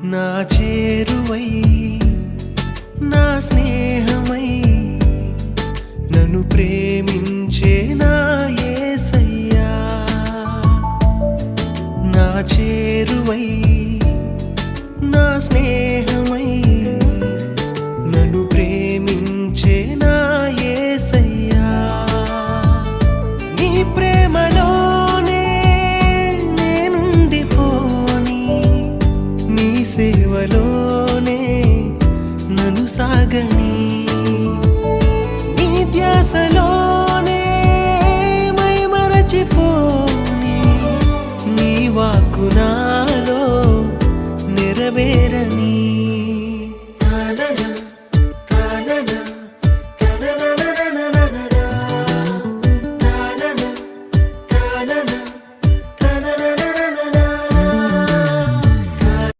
నా చేరువై నా స్నేహమై నన్ను ప్రేమించే నా యేసయ్యా నా చేరువై నా స్నేహమై నన్ను ప్రేమించే నా యేసయ్యా నీ ప్రేమలోనే నేనుండిపోని నీ సేవలోనే నన్ను సాగని నీ ధ్యాసలోనే మైమరచిపోని నీ వాక్కు నాలో నెరవేరని